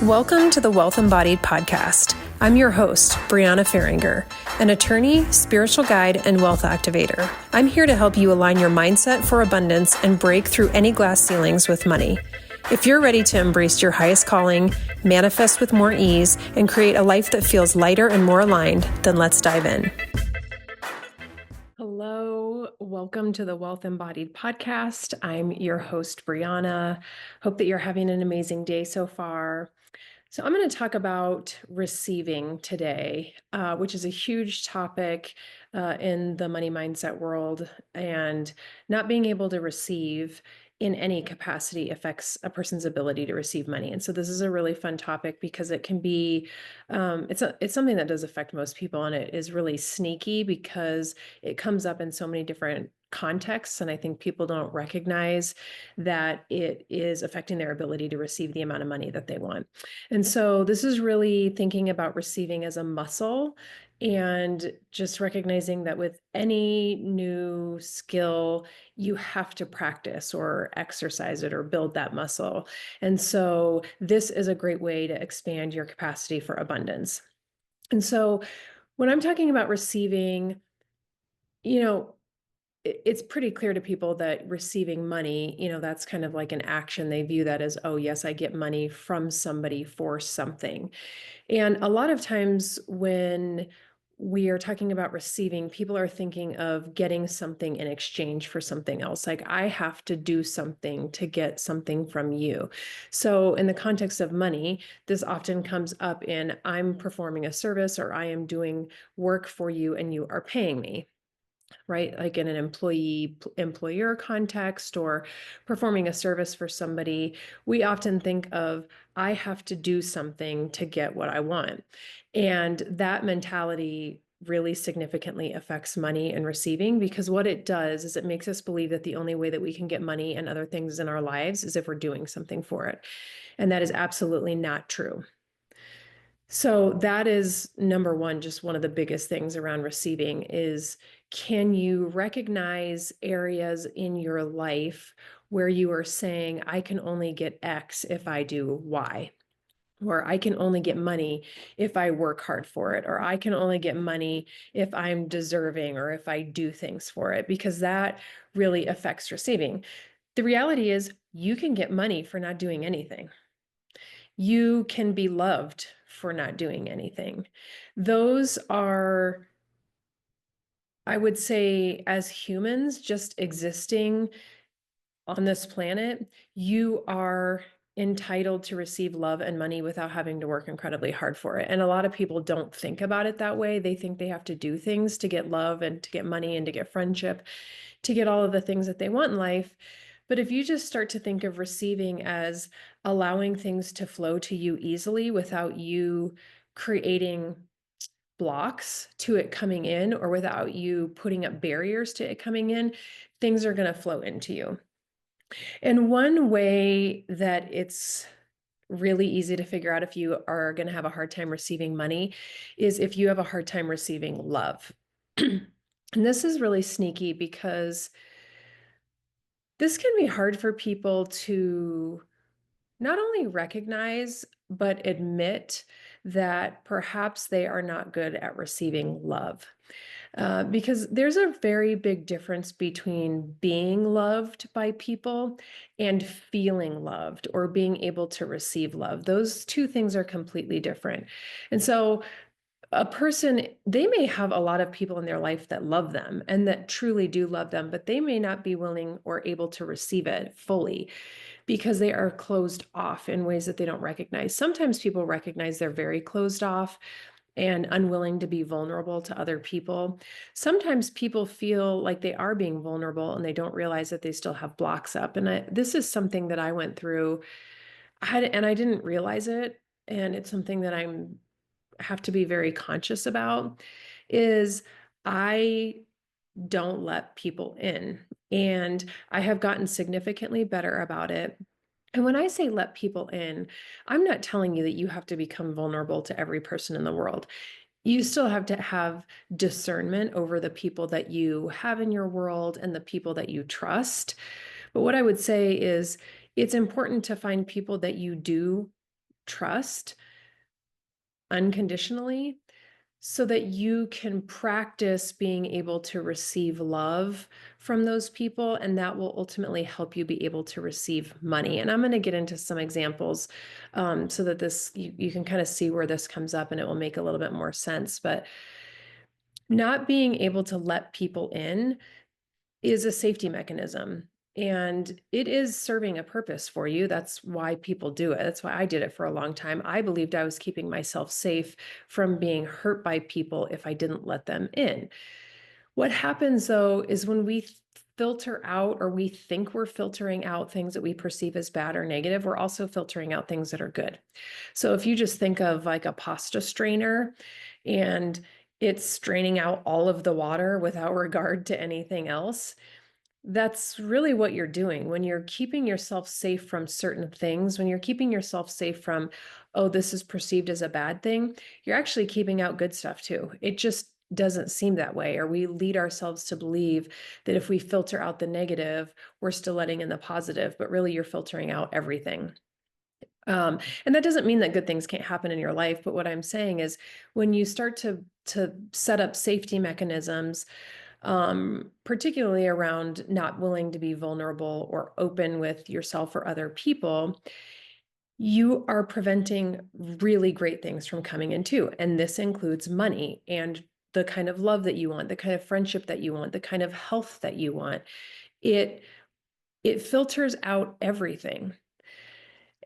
Welcome to the Wealth Embodied podcast. I'm your host, Brianna Faringer, an attorney, spiritual guide, and wealth activator. I'm here to help you align your mindset for abundance and break through any glass ceilings with money. If you're ready to embrace your highest calling, manifest with more ease, and create a life that feels lighter and more aligned, then let's dive in. Hello, welcome to the Wealth Embodied podcast. I'm your host, Brianna. Hope that you're having an amazing day so far. So I'm going to talk about receiving today, which is a huge topic in the money mindset world, and not being able to receive in any capacity affects a person's ability to receive money. And so this is a really fun topic because it can be, it's something that does affect most people, and it is really sneaky because it comes up in so many different contexts. And I think people don't recognize that it is affecting their ability to receive the amount of money that they want. And so this is really thinking about receiving as a muscle, and just recognizing that with any new skill, you have to practice or exercise it or build that muscle. And so this is a great way to expand your capacity for abundance. And so when I'm talking about receiving, it's pretty clear to people that receiving money, that's kind of like an action. They view that as, oh, yes, I get money from somebody for something. And a lot of times when we are talking about receiving, people are thinking of getting something in exchange for something else. Like, I have to do something to get something from you. So in the context of money, this often comes up in, I'm performing a service or I am doing work for you and you are paying me. Right? Like in an employer context or performing a service for somebody, we often think of, I have to do something to get what I want. And that mentality really significantly affects money and receiving, because what it does is it makes us believe that the only way that we can get money and other things in our lives is if we're doing something for it. And that is absolutely not true. So that is number one, just one of the biggest things around receiving is, can you recognize areas in your life where you are saying, I can only get X if I do Y, or I can only get money if I work hard for it, or I can only get money if I'm deserving or if I do things for it, because that really affects receiving. The reality is you can get money for not doing anything. You can be loved for not doing anything. Those are, I would say, as humans just existing on this planet, you are entitled to receive love and money without having to work incredibly hard for it. And a lot of people don't think about it that way. They think they have to do things to get love and to get money and to get friendship, to get all of the things that they want in life. But if you just start to think of receiving as allowing things to flow to you easily without you creating blocks to it coming in, or without you putting up barriers to it coming in, things are going to flow into you. And one way that it's really easy to figure out if you are going to have a hard time receiving money is if you have a hard time receiving love. And this is really sneaky because this can be hard for people to not only recognize, but admit that perhaps they are not good at receiving love. Because there's a very big difference between being loved by people and feeling loved or being able to receive love. Those two things are completely different. And so a person, they may have a lot of people in their life that love them and that truly do love them, but they may not be willing or able to receive it fully because they are closed off in ways that they don't recognize. Sometimes people recognize they're very closed off and unwilling to be vulnerable to other people. Sometimes people feel like they are being vulnerable and they don't realize that they still have blocks up. And this is something that I went through, and I didn't realize it. And it's something that I'm have to be very conscious about, is I don't let people in. And I have gotten significantly better about it. And when I say let people in, I'm not telling you that you have to become vulnerable to every person in the world. You still have to have discernment over the people that you have in your world and the people that you trust. But what I would say is, it's important to find people that you do trust unconditionally so that you can practice being able to receive love from those people, and that will ultimately help you be able to receive money. And I'm going to get into some examples so that you can kind of see where this comes up and it will make a little bit more sense. But not being able to let people in is a safety mechanism. And it is serving a purpose for you. That's why people do it. That's why I did it for a long time. I believed I was keeping myself safe from being hurt by people if I didn't let them in. What happens though is when we filter out, or we think we're filtering out things that we perceive as bad or negative, we're also filtering out things that are good. So if you just think of like a pasta strainer and it's straining out all of the water without regard to anything else, that's really what you're doing when you're keeping yourself safe from certain things, when you're keeping yourself safe from, oh, this is perceived as a bad thing, you're actually keeping out good stuff too. It just doesn't seem that way, or we lead ourselves to believe that if we filter out the negative, we're still letting in the positive, but really you're filtering out everything. And that doesn't mean that good things can't happen in your life, but what I'm saying is when you start to set up safety mechanisms, particularly around not willing to be vulnerable or open with yourself or other people, you are preventing really great things from coming in too. And this includes money and the kind of love that you want, the kind of friendship that you want, the kind of health that you want. It it filters out everything.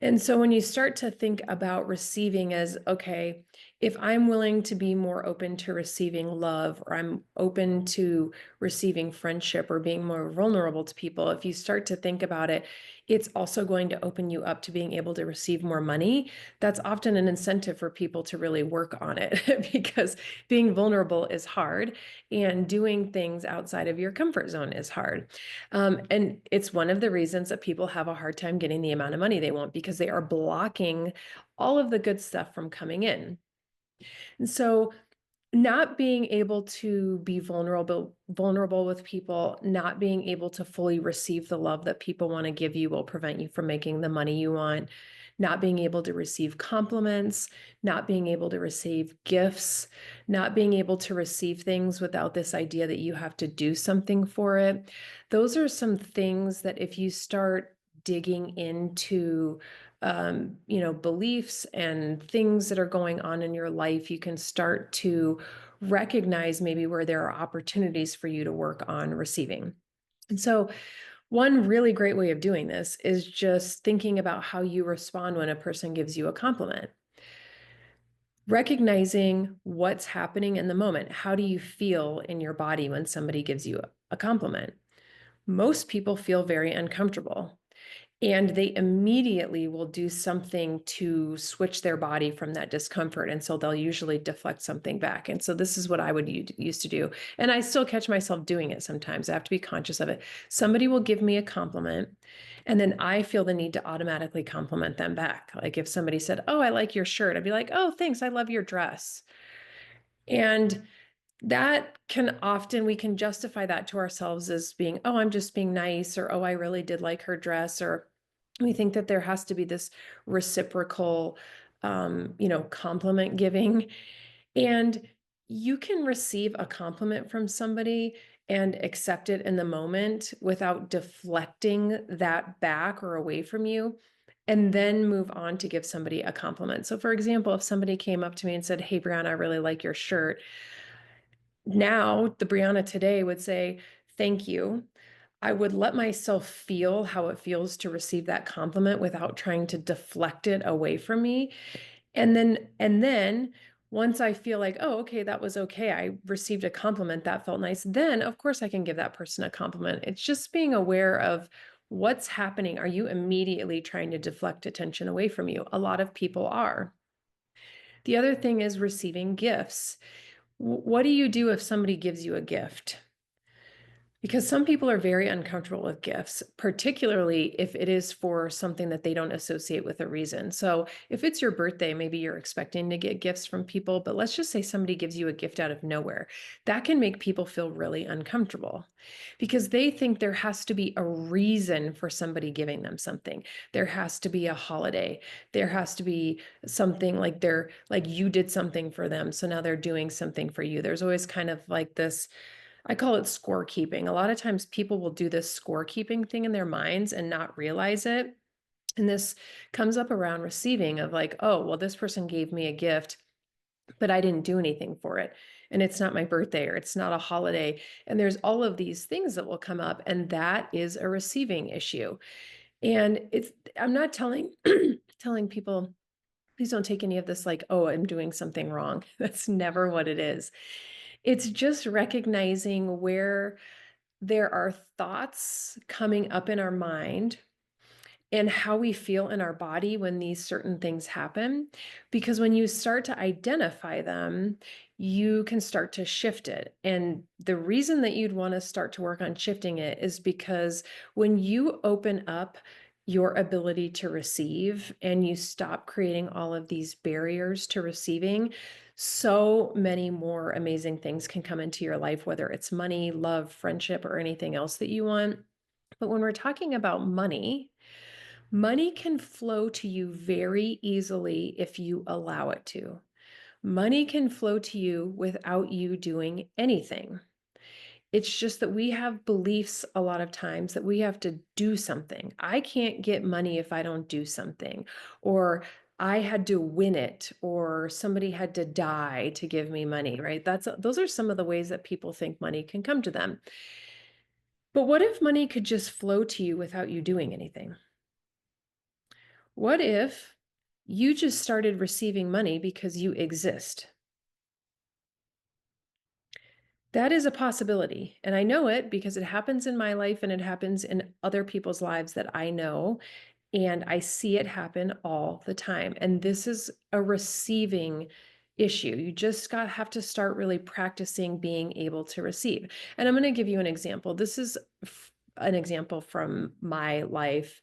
And so when you start to think about receiving as, okay, if I'm willing to be more open to receiving love, or I'm open to receiving friendship or being more vulnerable to people, if you start to think about it, it's also going to open you up to being able to receive more money. That's often an incentive for people to really work on it because being vulnerable is hard and doing things outside of your comfort zone is hard. And it's one of the reasons that people have a hard time getting the amount of money they want because they are blocking all of the good stuff from coming in. And so not being able to be vulnerable with people, not being able to fully receive the love that people want to give you will prevent you from making the money you want. Not being able to receive compliments, not being able to receive gifts, not being able to receive things without this idea that you have to do something for it. Those are some things that if you start digging into beliefs and things that are going on in your life, you can start to recognize maybe where there are opportunities for you to work on receiving. And so, one really great way of doing this is just thinking about how you respond when a person gives you a compliment. Recognizing what's happening in the moment. How do you feel in your body when somebody gives you a compliment? Most people feel very uncomfortable. And they immediately will do something to switch their body from that discomfort. And so they'll usually deflect something back. And so this is what I would used to do. And I still catch myself doing it sometimes. I have to be conscious of it. Somebody will give me a compliment, and then I feel the need to automatically compliment them back. Like if somebody said, "Oh, I like your shirt," I'd be like, "Oh, thanks. I love your dress." And that can often, we can justify that to ourselves as being, oh, I'm just being nice, or oh, I really did like her dress, or we think that there has to be this reciprocal, compliment giving. And you can receive a compliment from somebody and accept it in the moment without deflecting that back or away from you, and then move on to give somebody a compliment. So, for example, if somebody came up to me and said, "Hey, Brianna, I really like your shirt." Now, the Brianna today would say, "Thank you." I would let myself feel how it feels to receive that compliment without trying to deflect it away from me. And then once I feel like, oh, okay, that was okay. I received a compliment that felt nice. Then, of course, I can give that person a compliment. It's just being aware of what's happening. Are you immediately trying to deflect attention away from you? A lot of people are. The other thing is receiving gifts. What do you do if somebody gives you a gift? Because some people are very uncomfortable with gifts, particularly if it is for something that they don't associate with a reason. So, if it's your birthday, maybe you're expecting to get gifts from people, but let's just say somebody gives you a gift out of nowhere. That can make people feel really uncomfortable because they think there has to be a reason for somebody giving them something. There has to be a holiday. There has to be something like they're like you did something for them. So now they're doing something for you. There's always kind of like this. I call it scorekeeping. A lot of times people will do this scorekeeping thing in their minds and not realize it. And this comes up around receiving of like, oh, well, this person gave me a gift, but I didn't do anything for it. And it's not my birthday or it's not a holiday. And there's all of these things that will come up. And that is a receiving issue. And I'm not telling, telling people, please don't take any of this like, oh, I'm doing something wrong. That's never what it is. It's just recognizing where there are thoughts coming up in our mind and how we feel in our body when these certain things happen. Because when you start to identify them, you can start to shift it. And the reason that you'd want to start to work on shifting it is because when you open up your ability to receive and you stop creating all of these barriers to receiving, so many more amazing things can come into your life, whether it's money, love, friendship, or anything else that you want. But when we're talking about money, money can flow to you very easily if you allow it to. Money can flow to you without you doing anything. It's just that we have beliefs a lot of times that we have to do something. I can't get money if I don't do something, or I had to win it, or somebody had to die to give me money, right? Those are some of the ways that people think money can come to them. But what if money could just flow to you without you doing anything? What if you just started receiving money because you exist? That is a possibility. And I know it because it happens in my life and it happens in other people's lives that I know. And I see it happen all the time. And this is a receiving issue. You just have to start really practicing being able to receive. And I'm going to give you an example. This is an example from my life.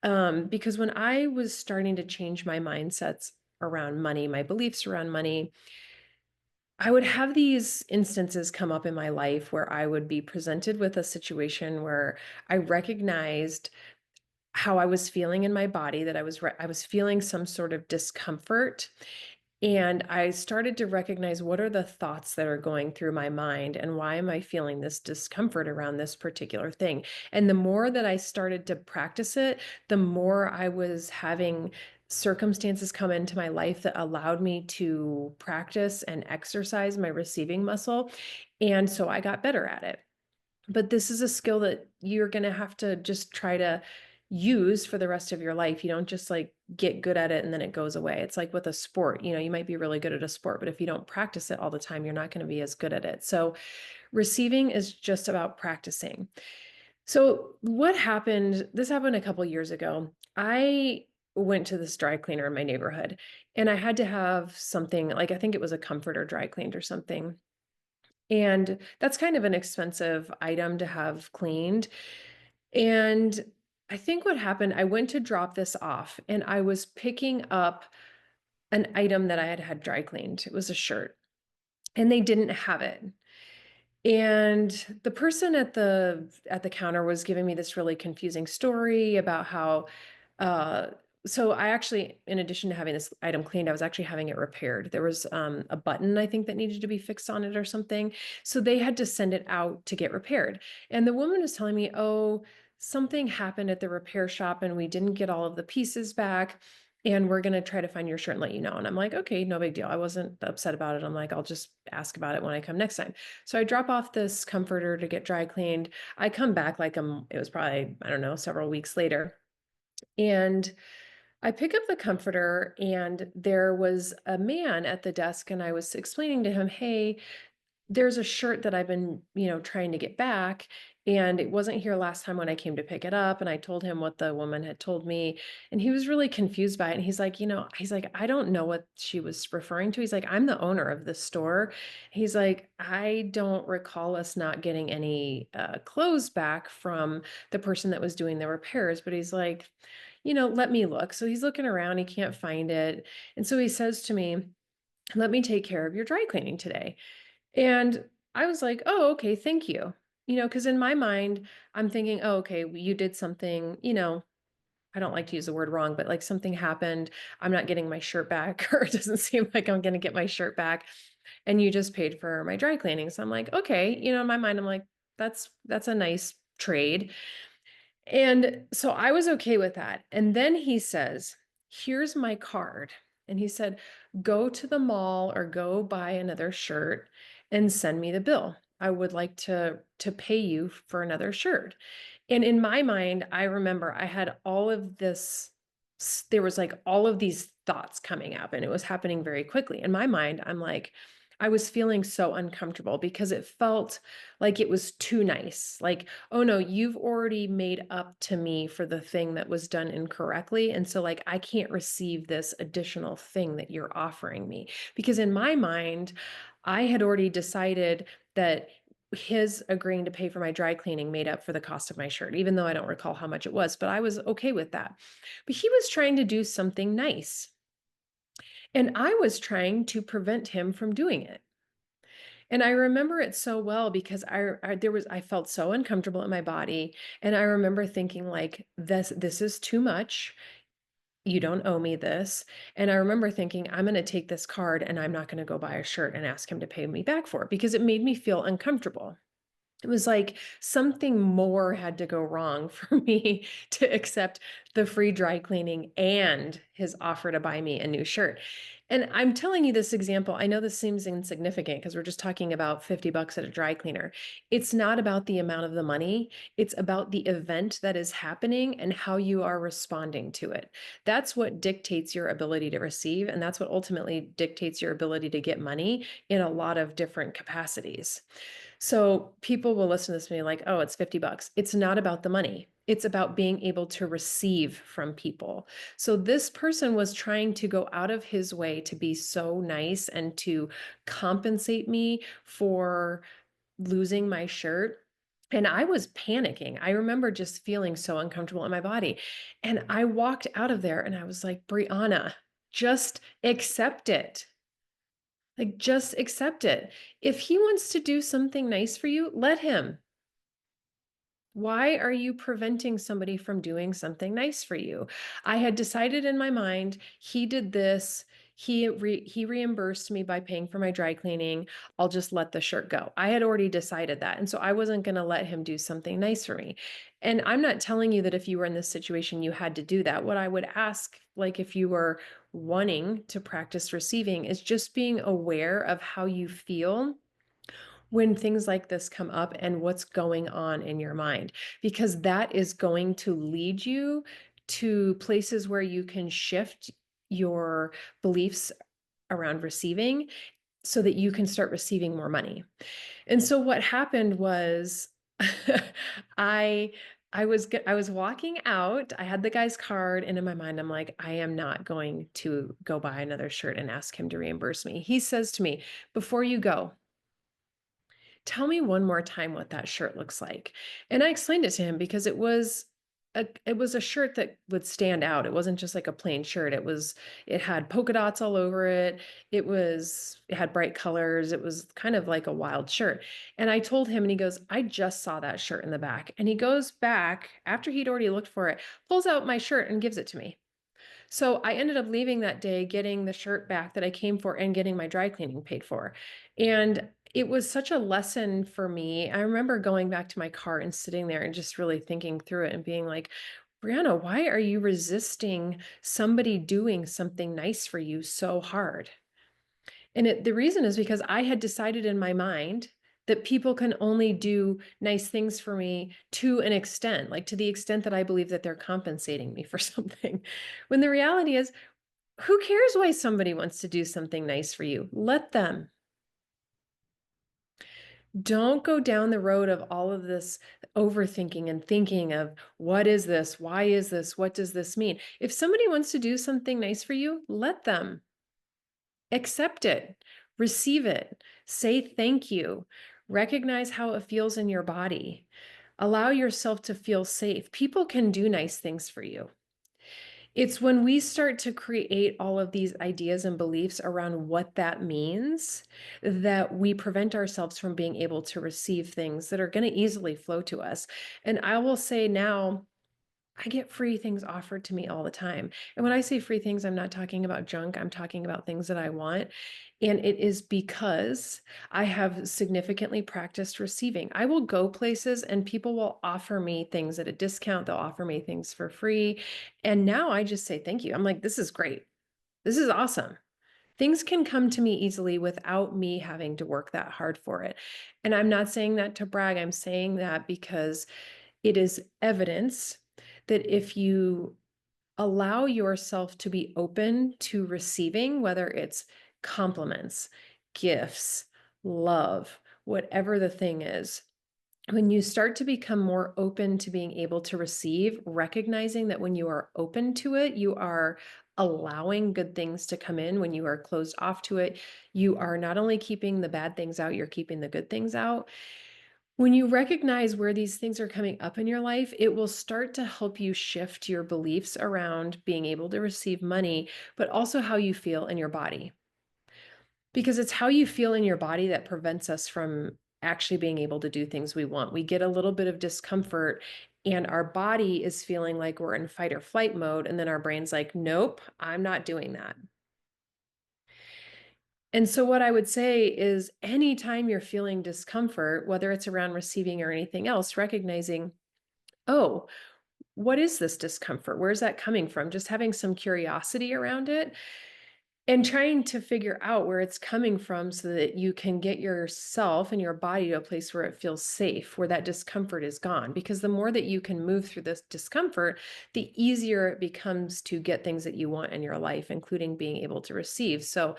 Because when I was starting to change my mindsets around money, my beliefs around money, I would have these instances come up in my life where I would be presented with a situation where I recognized how I was feeling in my body, that I was feeling some sort of discomfort. And I started to recognize what are the thoughts that are going through my mind and why am I feeling this discomfort around this particular thing. And the more that I started to practice it, the more I was having circumstances come into my life that allowed me to practice and exercise my receiving muscle. And so I got better at it. But this is a skill that you're going to have to just try to use for the rest of your life. You don't just like get good at it and then it goes away. It's like with a sport, you might be really good at a sport, but if you don't practice it all the time, you're not going to be as good at it. So receiving is just about practicing. So what happened, this happened a couple years ago. I went to this dry cleaner in my neighborhood and I had to have something like, I think it was a comforter dry cleaned or something. And that's kind of an expensive item to have cleaned. And I think what happened, I went to drop this off and I was picking up an item that I had had dry cleaned. It was a shirt and they didn't have it. And the person at the counter was giving me this really confusing story about how uh so I actually, in addition to having this item cleaned, I was actually having it repaired. There was a button I think that needed to be fixed on it or something. So they had to send it out to get repaired. And the woman was telling me, "Oh, something happened at the repair shop and we didn't get all of the pieces back. And we're going to try to find your shirt and let you know." And I'm like, "Okay, no big deal." I wasn't upset about it. I'm like, "I'll just ask about it when I come next time." So I drop off this comforter to get dry cleaned. I come back like it was probably, I don't know, several weeks later. And I pick up the comforter and there was a man at the desk and I was explaining to him, "Hey, there's a shirt that I've been, trying to get back And it wasn't here last time when I came to pick it up. And I told him what the woman had told me. And he was really confused by it. And he's like, he's like, I don't know what she was referring to. He's like, I'm the owner of this store. He's like, I don't recall us not getting any clothes back from the person that was doing the repairs. But he's like, let me look. So he's looking around, he can't find it. And so he says to me, let me take care of your dry cleaning today. And I was like, oh, okay, thank you. Because in my mind, I'm thinking, oh, okay, you did something, I don't like to use the word wrong, but like something happened. I'm not getting my shirt back, or it doesn't seem like I'm going to get my shirt back. And you just paid for my dry cleaning. So I'm like, okay, in my mind, I'm like, that's a nice trade. And so I was okay with that. And then he says, here's my card. And he said, go to the mall or go buy another shirt and send me the bill. I would like to pay you for another shirt. And in my mind, I remember I had all of this, there was like all of these thoughts coming up and it was happening very quickly. In my mind, I'm like, I was feeling so uncomfortable because it felt like it was too nice. Like, oh no, you've already made up to me for the thing that was done incorrectly. And so, like, I can't receive this additional thing that you're offering me. Because in my mind, I had already decided that his agreeing to pay for my dry cleaning made up for the cost of my shirt, even though I don't recall how much it was, but I was okay with that. But he was trying to do something nice. And I was trying to prevent him from doing it. And I remember it so well because I felt so uncomfortable in my body, and I remember thinking like this is too much. You don't owe me this. And I remember thinking I'm going to take this card and I'm not going to go buy a shirt and ask him to pay me back for it because it made me feel uncomfortable. It was like something more had to go wrong for me to accept the free dry cleaning and his offer to buy me a new shirt. And I'm telling you this example. I know this seems insignificant because we're just talking about 50 bucks at a dry cleaner. It's not about the amount of the money. It's about the event that is happening and how you are responding to it. That's what dictates your ability to receive. And that's what ultimately dictates your ability to get money in a lot of different capacities. So people will listen to this and be like, oh, it's 50 bucks. It's not about the money. It's about being able to receive from people. So this person was trying to go out of his way to be so nice and to compensate me for losing my shirt. And I was panicking. I remember just feeling so uncomfortable in my body. And I walked out of there and I was like, Brianna, just accept it. Like, just accept it. If he wants to do something nice for you, let him. Why are you preventing somebody from doing something nice for you? I had decided in my mind, he did this. He reimbursed me by paying for my dry cleaning. I'll just let the shirt go. I had already decided that. And so I wasn't going to let him do something nice for me. And I'm not telling you that if you were in this situation, you had to do that. What I would ask, like if you were wanting to practice receiving, is just being aware of how you feel when things like this come up and what's going on in your mind, because that is going to lead you to places where you can shift your beliefs around receiving so that you can start receiving more money. And so what happened was I I was walking out. I had the guy's card, and in my mind, I'm like, I am not going to go buy another shirt and ask him to reimburse me. He says to me, before you go, tell me one more time what that shirt looks like. And I explained it to him because it was a shirt that would stand out. It wasn't just like a plain shirt. It had polka dots all over it. It had bright colors. It was kind of like a wild shirt. And I told him and he goes, "I just saw that shirt in the back." And he goes back after he'd already looked for it, pulls out my shirt and gives it to me. So I ended up leaving that day, getting the shirt back that I came for and getting my dry cleaning paid for. And it was such a lesson for me. I remember going back to my car and sitting there and just really thinking through it and being like, Brianna, why are you resisting somebody doing something nice for you so hard? And the reason is because I had decided in my mind that people can only do nice things for me to an extent, like to the extent that I believe that they're compensating me for something. When the reality is, who cares why somebody wants to do something nice for you? Let them. Don't go down the road of all of this overthinking and thinking of what is this? Why is this? What does this mean? If somebody wants to do something nice for you, let them. Accept it, receive it, say thank you, recognize how it feels in your body. Allow yourself to feel safe. People can do nice things for you. It's when we start to create all of these ideas and beliefs around what that means that we prevent ourselves from being able to receive things that are going to easily flow to us. And I will say now, I get free things offered to me all the time. And when I say free things, I'm not talking about junk. I'm talking about things that I want. And it is because I have significantly practiced receiving. I will go places and people will offer me things at a discount. They'll offer me things for free. And now I just say thank you. I'm like, this is great. This is awesome. Things can come to me easily without me having to work that hard for it. And I'm not saying that to brag. I'm saying that because it is evidence that if you allow yourself to be open to receiving, whether it's compliments, gifts, love, whatever the thing is, when you start to become more open to being able to receive, recognizing that when you are open to it, you are allowing good things to come in. When you are closed off to it, you are not only keeping the bad things out, you're keeping the good things out. When you recognize where these things are coming up in your life, it will start to help you shift your beliefs around being able to receive money, but also how you feel in your body. Because it's how you feel in your body that prevents us from actually being able to do things we want. We get a little bit of discomfort and our body is feeling like we're in fight or flight mode. And then our brain's like, nope, I'm not doing that. And so, what I would say is, anytime you're feeling discomfort, whether it's around receiving or anything else, recognizing, oh, what is this discomfort? Where's that coming from? Just having some curiosity around it and trying to figure out where it's coming from so that you can get yourself and your body to a place where it feels safe, where that discomfort is gone. Because the more that you can move through this discomfort, the easier it becomes to get things that you want in your life, including being able to receive. So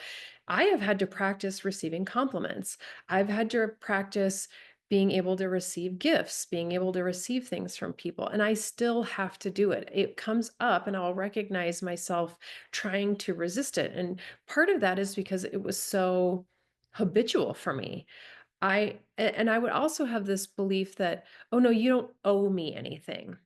I have had to practice receiving compliments. I've had to practice being able to receive gifts, being able to receive things from people. And I still have to do it. It comes up and I'll recognize myself trying to resist it. And part of that is because it was so habitual for me. And I would also have this belief that, oh no, you don't owe me anything.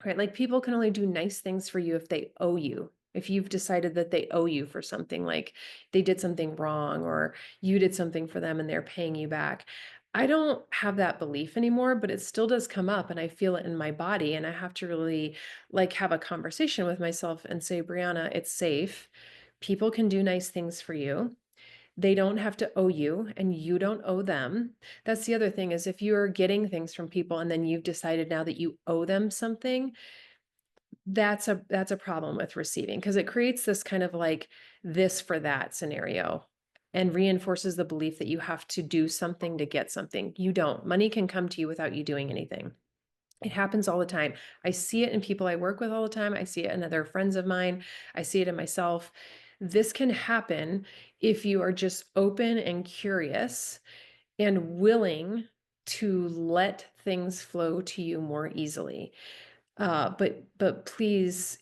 Right? Like people can only do nice things for you if they owe you. If you've decided that they owe you for something, like they did something wrong or you did something for them and they're paying you back. I don't have that belief anymore, but it still does come up and I feel it in my body. And I have to really like have a conversation with myself and say, Brianna, it's safe. People can do nice things for you. They don't have to owe you and you don't owe them. That's the other thing is if you're getting things from people and then you've decided now that you owe them something, that's a problem with receiving because it creates this kind of like this for that scenario and reinforces the belief that you have to do something to get something. You don't. Money can come to you without you doing anything. It happens all the time. I see it in people I work with all the time. I see it in other friends of mine. I see it in myself. This can happen if you are just open and curious and willing to let things flow to you more easily. But please,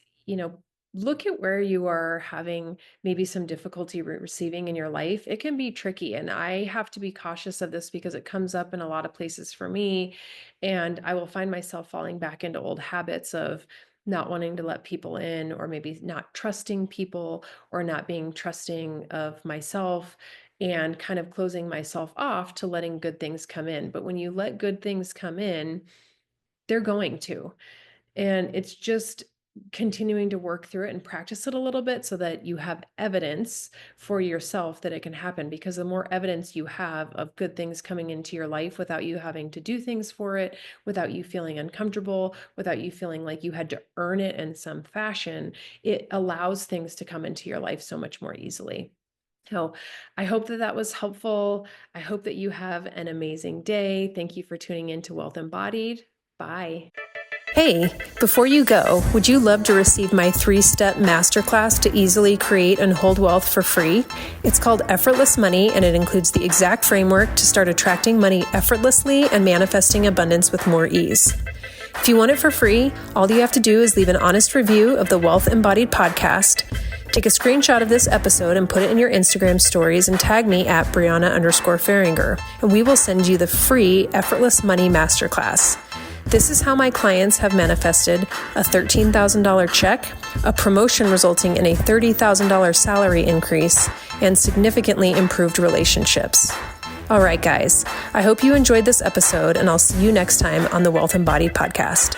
look at where you are having maybe some difficulty receiving in your life. It can be tricky, and I have to be cautious of this because it comes up in a lot of places for me, and I will find myself falling back into old habits of not wanting to let people in, or maybe not trusting people, or not being trusting of myself, and kind of closing myself off to letting good things come in. But when you let good things come in, they're going to. And it's just continuing to work through it and practice it a little bit so that you have evidence for yourself that it can happen. Because the more evidence you have of good things coming into your life without you having to do things for it, without you feeling uncomfortable, without you feeling like you had to earn it in some fashion, it allows things to come into your life so much more easily. So I hope that that was helpful. I hope that you have an amazing day. Thank you for tuning in to Wealth Embodied. Bye. Hey, before you go, would you love to receive my 3-step masterclass to easily create and hold wealth for free? It's called Effortless Money, and it includes the exact framework to start attracting money effortlessly and manifesting abundance with more ease. If you want it for free, all you have to do is leave an honest review of the Wealth Embodied podcast, take a screenshot of this episode and put it in your Instagram stories and tag me at Brianna_Faringer, and we will send you the free Effortless Money Masterclass. This is how my clients have manifested a $13,000 check, a promotion resulting in a $30,000 salary increase, and significantly improved relationships. All right, guys, I hope you enjoyed this episode, and I'll see you next time on the Wealth Embodied podcast.